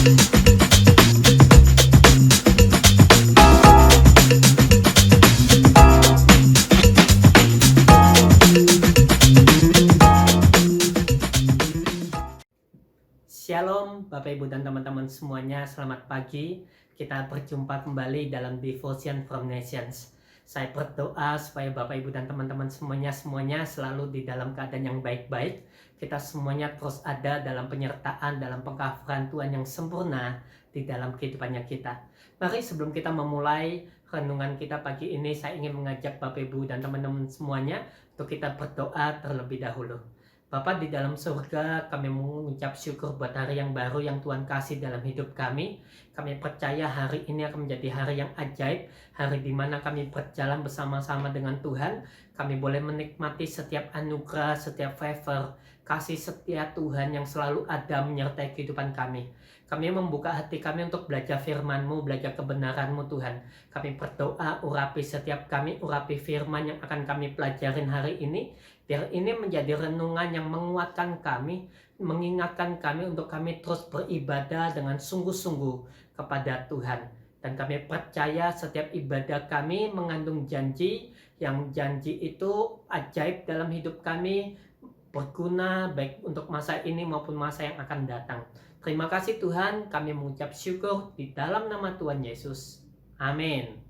Shalom Bapak Ibu dan teman-teman semuanya, selamat pagi. Kita berjumpa kembali dalam Devotion from Nations. Saya berdoa supaya Bapak Ibu dan teman-teman semuanya selalu di dalam keadaan yang baik-baik. Kita semuanya terus ada dalam penyertaan, dalam pengcoveran Tuhan yang sempurna di dalam kehidupannya kita. Mari sebelum kita memulai renungan kita pagi ini, saya ingin mengajak Bapak Ibu dan teman-teman semuanya untuk kita berdoa terlebih dahulu. Bapa di dalam surga, kami mengucap syukur buat hari yang baru yang Tuhan kasih dalam hidup kami. Kami percaya hari ini akan menjadi hari yang ajaib, hari di mana kami berjalan bersama-sama dengan Tuhan. Kami boleh menikmati setiap anugerah, setiap favor, kasih setia Tuhan yang selalu ada menyertai kehidupan kami. Kami membuka hati kami untuk belajar firman-Mu, belajar kebenaran-Mu Tuhan. Kami berdoa, urapi setiap kami, urapi firman yang akan kami pelajarin hari ini. Biar ini menjadi renungan yang menguatkan kami, mengingatkan kami untuk kami terus beribadah dengan sungguh-sungguh kepada Tuhan. Dan kami percaya setiap ibadah kami mengandung janji, yang janji itu ajaib dalam hidup kami, berguna baik untuk masa ini maupun masa yang akan datang. Terima kasih Tuhan, kami mengucap syukur di dalam nama Tuhan Yesus. Amin.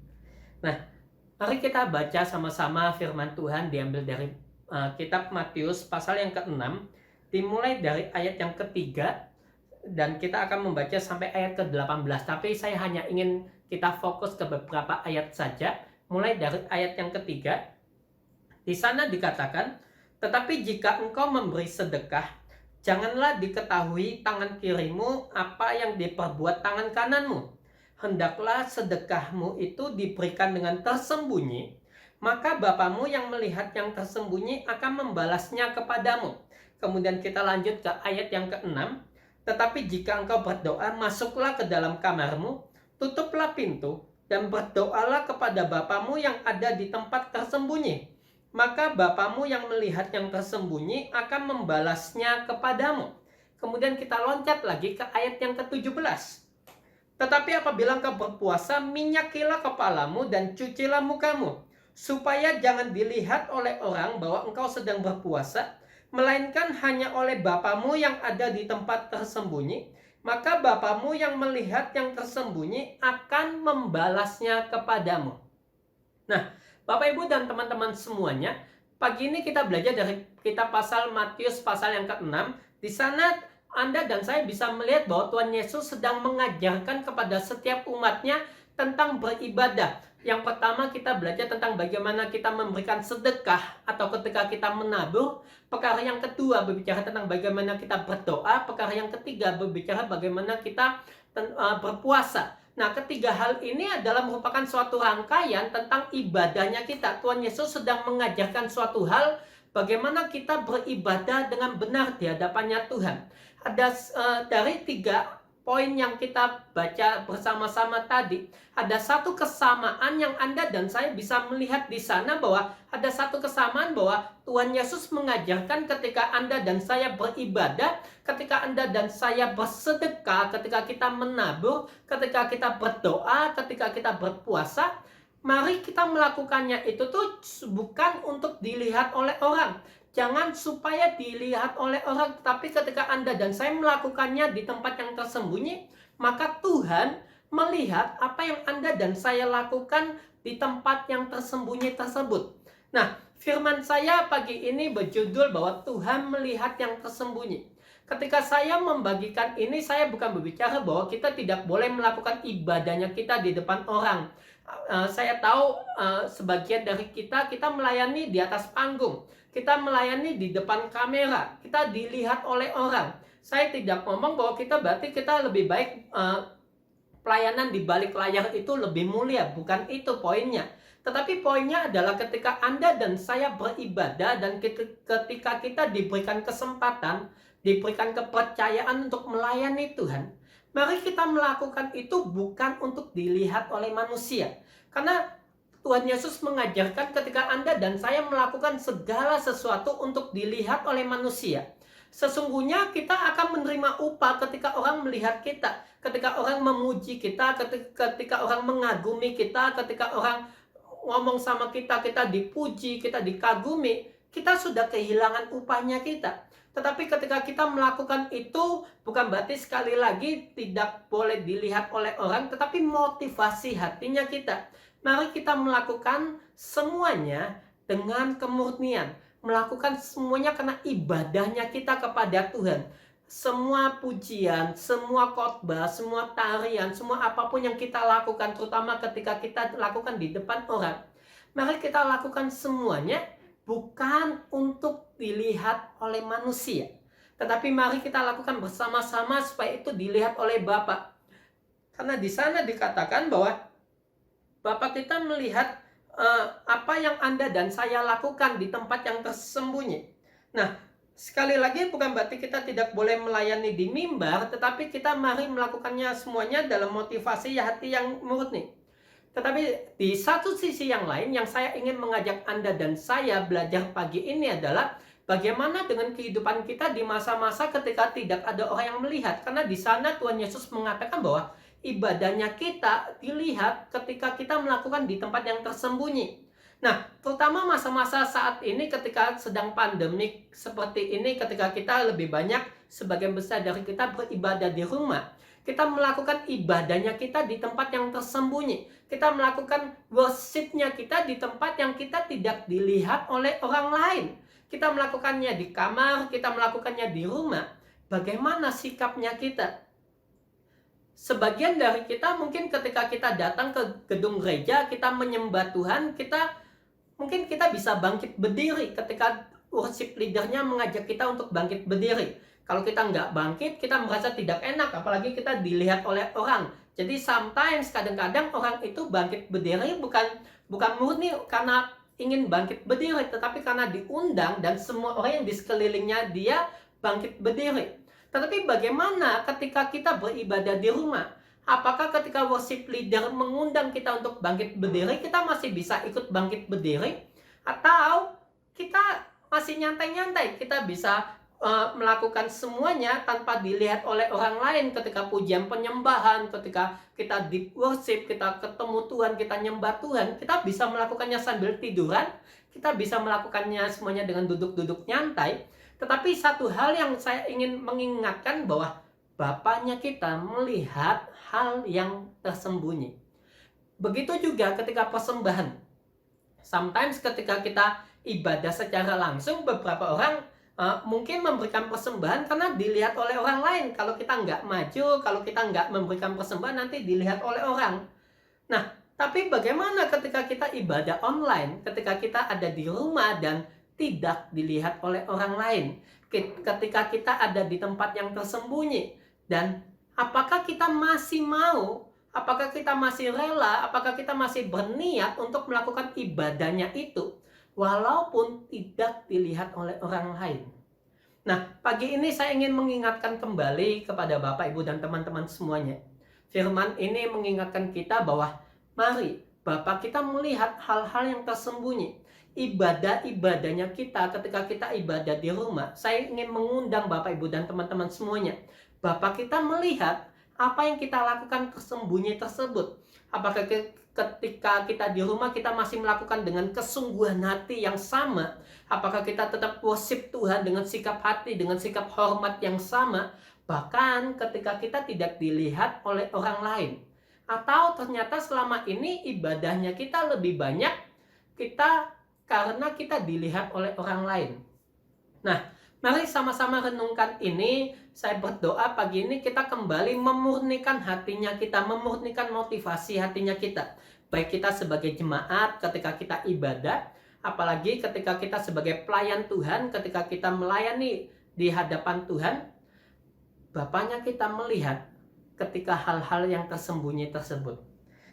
Nah, mari kita baca sama-sama firman Tuhan diambil dari kitab Matius pasal yang ke-6, dimulai dari ayat yang ketiga, dan kita akan membaca sampai ayat ke-18. Tapi saya hanya ingin kita fokus ke beberapa ayat saja, mulai dari ayat yang ketiga. Di sana dikatakan, tetapi jika engkau memberi sedekah, janganlah diketahui tangan kirimu apa yang diperbuat tangan kananmu. Hendaklah sedekahmu itu diberikan dengan tersembunyi, maka Bapamu yang melihat yang tersembunyi akan membalasnya kepadamu. Kemudian kita lanjut ke ayat yang ke-6. Tetapi jika engkau berdoa, masuklah ke dalam kamarmu, tutuplah pintu, dan berdoalah kepada Bapamu yang ada di tempat tersembunyi. Maka Bapamu yang melihat yang tersembunyi akan membalasnya kepadamu. Kemudian kita loncat lagi ke ayat yang ke-17. Tetapi apabila engkau berpuasa, minyakilah kepalamu dan cucilah mukamu, supaya jangan dilihat oleh orang bahwa engkau sedang berpuasa, melainkan hanya oleh Bapamu yang ada di tempat tersembunyi. Maka Bapamu yang melihat yang tersembunyi akan membalasnya kepadamu. Nah, Bapak Ibu dan teman-teman semuanya, pagi ini kita belajar dari kitab pasal Matius pasal yang ke-6. Di sana Anda dan saya bisa melihat bahwa Tuhan Yesus sedang mengajarkan kepada setiap umatnya tentang beribadah. Yang pertama kita belajar tentang bagaimana kita memberikan sedekah atau ketika kita menabur. Perkara yang kedua berbicara tentang bagaimana kita berdoa. Perkara yang ketiga berbicara bagaimana kita berpuasa. Nah, ketiga hal ini adalah merupakan suatu rangkaian tentang ibadahnya kita. Tuhan Yesus sedang mengajarkan suatu hal bagaimana kita beribadah dengan benar di hadapannya Tuhan. Ada dari tiga poin yang kita baca bersama-sama tadi, ada satu kesamaan yang Anda dan saya bisa melihat di sana, bahwa ada satu kesamaan bahwa Tuhan Yesus mengajarkan ketika Anda dan saya beribadah, ketika Anda dan saya bersedekah, ketika kita menabur, ketika kita berdoa, ketika kita berpuasa, mari kita melakukannya itu tuh bukan untuk dilihat oleh orang. Jangan supaya dilihat oleh orang, tetapi ketika Anda dan saya melakukannya di tempat yang tersembunyi, maka Tuhan melihat apa yang Anda dan saya lakukan di tempat yang tersembunyi tersebut. Nah, firman saya pagi ini berjudul bahwa Tuhan melihat yang tersembunyi. Ketika saya membagikan ini, saya bukan berbicara bahwa kita tidak boleh melakukan ibadahnya kita di depan orang. Saya tahu sebagian dari kita melayani di atas panggung. Kita melayani di depan kamera, kita dilihat oleh orang. Saya tidak ngomong bahwa berarti kita lebih baik pelayanan di balik layar itu lebih mulia, bukan itu poinnya. Tetapi poinnya adalah ketika Anda dan saya beribadah dan ketika kita diberikan kesempatan, diberikan kepercayaan untuk melayani Tuhan, mari kita melakukan itu bukan untuk dilihat oleh manusia. Karena Tuhan Yesus mengajarkan ketika Anda dan saya melakukan segala sesuatu untuk dilihat oleh manusia, Sesungguhnya kita akan menerima upah ketika orang melihat kita, ketika orang memuji kita, ketika orang mengagumi kita, ketika orang ngomong sama kita, kita dipuji, kita dikagumi, kita sudah kehilangan upahnya kita. Tetapi ketika kita melakukan itu, bukan berarti sekali lagi tidak boleh dilihat oleh orang, tetapi motivasi hatinya kita. Mari kita melakukan semuanya dengan kemurnian. Melakukan semuanya karena ibadahnya kita kepada Tuhan. Semua pujian, semua khotbah, semua tarian, semua apapun yang kita lakukan, terutama ketika kita lakukan di depan orang, mari kita lakukan semuanya bukan untuk dilihat oleh manusia, tetapi mari kita lakukan bersama-sama supaya itu dilihat oleh Bapa. Karena di sana dikatakan bahwa Bapa kita melihat apa yang Anda dan saya lakukan di tempat yang tersembunyi. Nah, sekali lagi bukan berarti kita tidak boleh melayani di mimbar, tetapi kita mari melakukannya semuanya dalam motivasi hati yang murni. Tetapi di satu sisi yang lain yang saya ingin mengajak Anda dan saya belajar pagi ini adalah bagaimana dengan kehidupan kita di masa-masa ketika tidak ada orang yang melihat. Karena di sana Tuhan Yesus mengatakan bahwa ibadahnya kita dilihat ketika kita melakukan di tempat yang tersembunyi. Nah, terutama masa-masa saat ini ketika sedang pandemik seperti ini, ketika kita lebih banyak, sebagian besar dari kita beribadah di rumah. Kita melakukan ibadahnya kita di tempat yang tersembunyi. Kita melakukan worshipnya kita di tempat yang kita tidak dilihat oleh orang lain. Kita melakukannya di kamar, kita melakukannya di rumah. Bagaimana sikapnya kita? Sebagian dari kita mungkin ketika kita datang ke gedung gereja, kita menyembah Tuhan, mungkin kita bisa bangkit berdiri ketika worship leadernya mengajak kita untuk bangkit berdiri. Kalau kita nggak bangkit, kita merasa tidak enak, apalagi kita dilihat oleh orang. Jadi sometimes, kadang-kadang orang itu bangkit berdiri bukan murni karena ingin bangkit berdiri, tetapi karena diundang dan semua orang yang di sekelilingnya dia bangkit berdiri. Tetapi bagaimana ketika kita beribadah di rumah? Apakah ketika worship leader mengundang kita untuk bangkit berdiri, kita masih bisa ikut bangkit berdiri? Atau kita masih nyantai-nyantai, kita bisa melakukan semuanya tanpa dilihat oleh orang lain ketika pujian penyembahan, ketika kita di worship, kita ketemu Tuhan, kita nyembah Tuhan, kita bisa melakukannya sambil tiduran, kita bisa melakukannya semuanya dengan duduk-duduk nyantai. Tetapi satu hal yang saya ingin mengingatkan bahwa Bapaknya kita melihat hal yang tersembunyi. Begitu juga ketika persembahan. Sometimes ketika kita ibadah secara langsung, beberapa orang mungkin memberikan persembahan karena dilihat oleh orang lain. Kalau kita nggak maju, kalau kita nggak memberikan persembahan, nanti dilihat oleh orang. Nah, tapi bagaimana ketika kita ibadah online, ketika kita ada di rumah dan tidak dilihat oleh orang lain, ketika kita ada di tempat yang tersembunyi, dan apakah kita masih mau, apakah kita masih rela, apakah kita masih berniat untuk melakukan ibadahnya itu walaupun tidak dilihat oleh orang lain. Nah, pagi ini saya ingin mengingatkan kembali kepada Bapak, Ibu, dan teman-teman semuanya. Firman ini mengingatkan kita bahwa mari Bapak kita melihat hal-hal yang tersembunyi. Ibadah-ibadahnya kita ketika kita ibadah di rumah. Saya ingin mengundang Bapak, Ibu, dan teman-teman semuanya. Bapak kita melihat apa yang kita lakukan tersembunyi tersebut. Apakah ketika kita di rumah kita masih melakukan dengan kesungguhan hati yang sama? Apakah kita tetap worship Tuhan dengan sikap hati, dengan sikap hormat yang sama? Bahkan ketika kita tidak dilihat oleh orang lain. Atau ternyata selama ini ibadahnya kita lebih banyak karena kita dilihat oleh orang lain. Nah, mari sama-sama renungkan ini. Saya berdoa pagi ini kita kembali memurnikan hatinya kita, memurnikan motivasi hatinya kita. Baik kita sebagai jemaat ketika kita ibadah, apalagi ketika kita sebagai pelayan Tuhan, ketika kita melayani di hadapan Tuhan, Bapaknya kita melihat ketika hal-hal yang tersembunyi tersebut.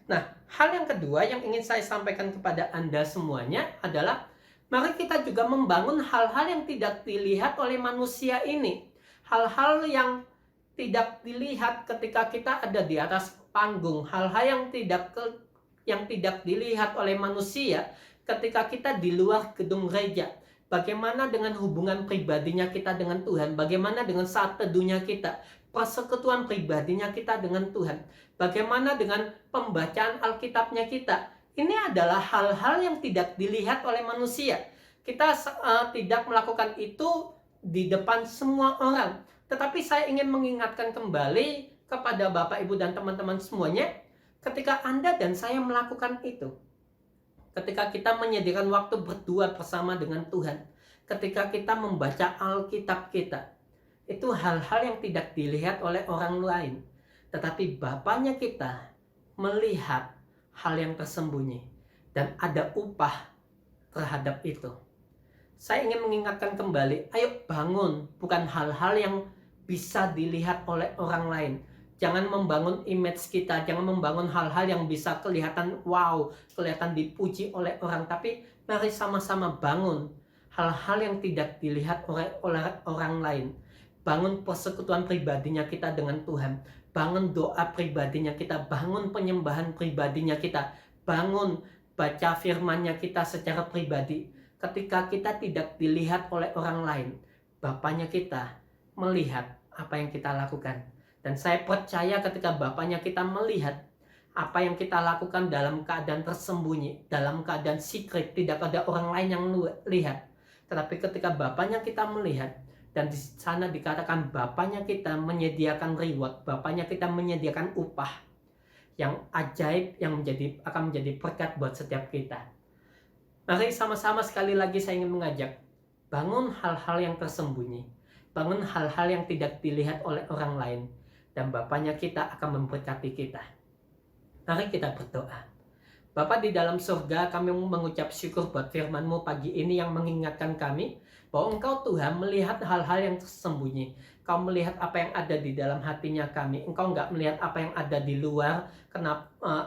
Nah, hal yang kedua yang ingin saya sampaikan kepada Anda semuanya adalah mari kita juga membangun hal-hal yang tidak dilihat oleh manusia ini. Hal-hal yang tidak dilihat ketika kita ada di atas panggung. Hal-hal yang tidak dilihat oleh manusia ketika kita di luar gedung gereja. Bagaimana dengan hubungan pribadinya kita dengan Tuhan? Bagaimana dengan saat teduhnya kita? Persekutuan pribadinya kita dengan Tuhan? Bagaimana dengan pembacaan Alkitabnya kita? Ini adalah hal-hal yang tidak dilihat oleh manusia. Kita tidak melakukan itu di depan semua orang. Tetapi saya ingin mengingatkan kembali kepada Bapak, Ibu, dan teman-teman semuanya, ketika Anda dan saya melakukan itu, ketika kita menyediakan waktu berdua bersama dengan Tuhan, ketika kita membaca Alkitab kita, itu hal-hal yang tidak dilihat oleh orang lain. Tetapi Bapaknya kita melihat hal yang tersembunyi dan ada upah terhadap itu. Saya ingin mengingatkan kembali, ayo bangun, bukan hal-hal yang bisa dilihat oleh orang lain. Jangan membangun image kita, jangan membangun hal-hal yang bisa kelihatan wow, kelihatan dipuji oleh orang. Tapi mari sama-sama bangun hal-hal yang tidak dilihat oleh orang lain. Bangun persekutuan pribadinya kita dengan Tuhan. Bangun doa pribadinya kita, bangun penyembahan pribadinya kita, bangun baca firman-Nya kita secara pribadi. Ketika kita tidak dilihat oleh orang lain, Bapaknya kita melihat apa yang kita lakukan. Dan saya percaya ketika Bapaknya kita melihat apa yang kita lakukan dalam keadaan tersembunyi, dalam keadaan secret, tidak ada orang lain yang lihat. Tetapi ketika Bapaknya kita melihat, dan di sana dikatakan Bapaknya kita menyediakan reward, Bapaknya kita menyediakan upah yang ajaib, yang akan menjadi berkat buat setiap kita. Mari sama-sama sekali lagi saya ingin mengajak, bangun hal-hal yang tersembunyi, bangun hal-hal yang tidak dilihat oleh orang lain, dan Bapaknya kita akan memberkati kita. Mari kita berdoa. Bapa di dalam surga, kami mengucap syukur buat firman-Mu pagi ini yang mengingatkan kami bahwa Engkau Tuhan melihat hal-hal yang tersembunyi. Engkau melihat apa yang ada di dalam hatinya kami. Engkau nggak melihat apa yang ada di luar,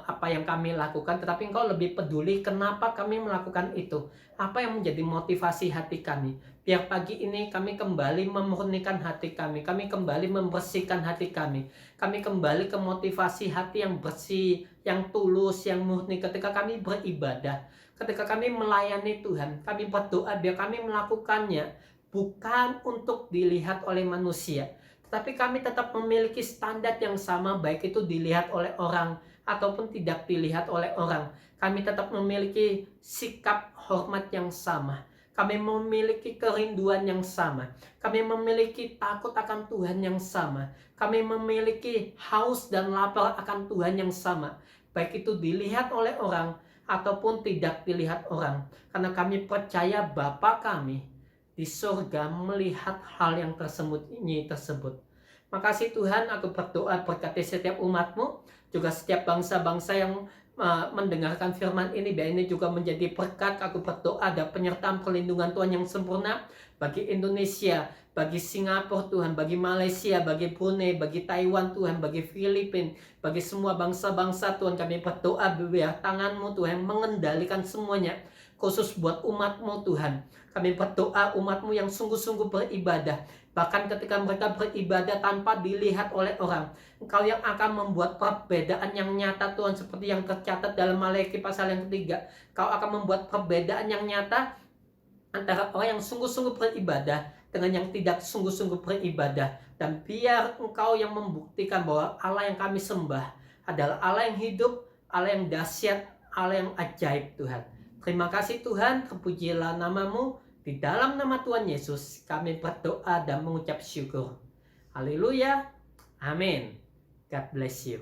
apa yang kami lakukan, tetapi Engkau lebih peduli kenapa kami melakukan itu. Apa yang menjadi motivasi hati kami. Biar pagi ini kami kembali memurnikan hati kami kembali membersihkan hati kami kembali ke motivasi hati yang bersih, yang tulus, yang murni ketika kami beribadah, ketika kami melayani Tuhan. Kami berdoa biar kami melakukannya bukan untuk dilihat oleh manusia, tetapi kami tetap memiliki standar yang sama, baik itu dilihat oleh orang ataupun tidak dilihat oleh orang. Kami tetap memiliki sikap hormat yang sama. Kami memiliki kerinduan yang sama. Kami memiliki takut akan Tuhan yang sama. Kami memiliki haus dan lapar akan Tuhan yang sama. Baik itu dilihat oleh orang ataupun tidak dilihat orang. Karena kami percaya Bapa kami di surga melihat hal yang tersembunyi tersebut. Makasih Tuhan, aku berdoa berkati setiap umat-Mu, juga setiap bangsa-bangsa yang mendengarkan firman ini, biar ini juga menjadi berkat. Aku berdoa ada penyertaan perlindungan Tuhan yang sempurna bagi Indonesia, bagi Singapura Tuhan, bagi Malaysia, bagi Brunei, bagi Taiwan Tuhan, bagi Filipina, bagi semua bangsa-bangsa Tuhan. Kami berdoa biar tangan-Mu Tuhan mengendalikan semuanya, khusus buat umat-Mu Tuhan. Kami berdoa umat-Mu yang sungguh-sungguh beribadah, bahkan ketika mereka beribadah tanpa dilihat oleh orang, Engkau yang akan membuat perbedaan yang nyata Tuhan, seperti yang tercatat dalam Maleakhi pasal yang ketiga. Engkau akan membuat perbedaan yang nyata antara orang yang sungguh-sungguh beribadah dengan yang tidak sungguh-sungguh beribadah. Dan biar Engkau yang membuktikan bahwa Allah yang kami sembah adalah Allah yang hidup, Allah yang dahsyat, Allah yang ajaib Tuhan. Terima kasih Tuhan, terpujilah nama-Mu. Di dalam nama Tuhan Yesus kami berdoa dan mengucap syukur. Haleluya. Amin. God bless you.